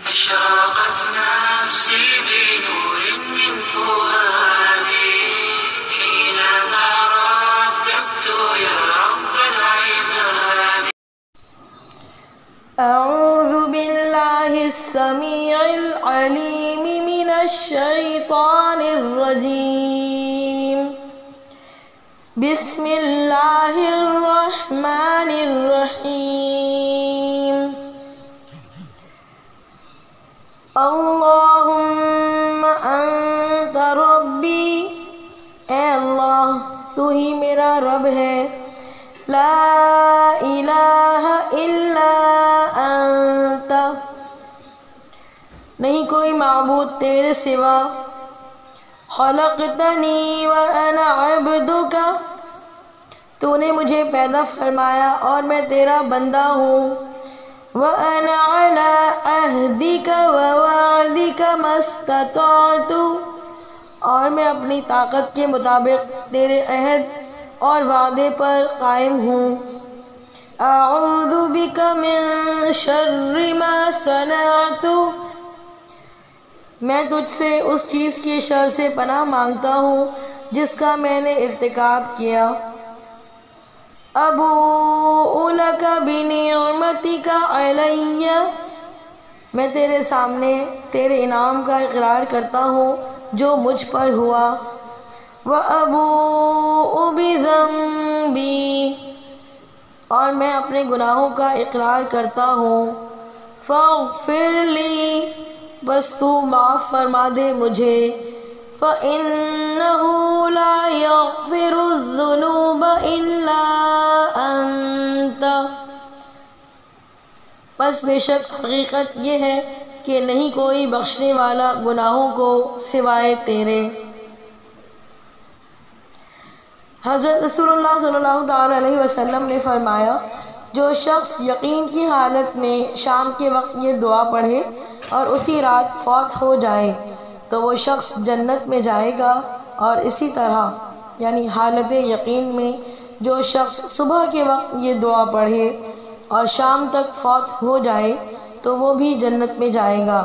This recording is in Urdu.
أشرقت نفسي بنور من فؤادي حينما رددت يا رب العباد. أعوذ بالله السميع العليم من الشيطان الرجيم. بسم الله الرحمن الرحيم. اللهم أنت ربي، اے اللہ تو ہی میرا رب ہے. لا الہ الا انت، نہیں کوئی معبود تیرے سوا. خلقتنی وانا عبدک، تو نے مجھے پیدا فرمایا اور میں تیرا بندہ ہوں. وَأَنَا عَلَىٰ عَهْدِكَ وَوَعْدِكَ مَا اسْتَطَعْتُ، اور میں اپنی طاقت کے مطابق تیرے عہد اور وعدے پر قائم ہوں. اعوذ بک من شر ما صنعت، میں تجھ سے اس چیز کی شر سے پناہ مانگتا ہوں جس کا میں نے ارتکاب کیا. ابوء لک بنعمتک علی، میں تیرے سامنے تیرے انعام کا اقرار کرتا ہوں جو مجھ پر ہوا. وَأَبُوءُ بِذَنبِي، اور میں اپنے گناہوں کا اقرار کرتا ہوں. فَاغْفِرْ لِي، بس تو معاف فرما دے مجھے. فَإِنَّهُ لَا يَغْفِرُ الذُّنُوبَ إِلَّا أَنْتَ، بس بے شک حقیقت یہ ہے کہ نہیں کوئی بخشنے والا گناہوں کو سوائے تیرے. حضرت رسول اللہ صلی اللہ تعالی علیہ وسلم نے فرمایا، جو شخص یقین کی حالت میں شام کے وقت یہ دعا پڑھے اور اسی رات فوت ہو جائے تو وہ شخص جنت میں جائے گا. اور اسی طرح یعنی حالت یقین میں جو شخص صبح کے وقت یہ دعا پڑھے اور شام تک فوت ہو جائے تو وہ بھی جنت میں جائے گا.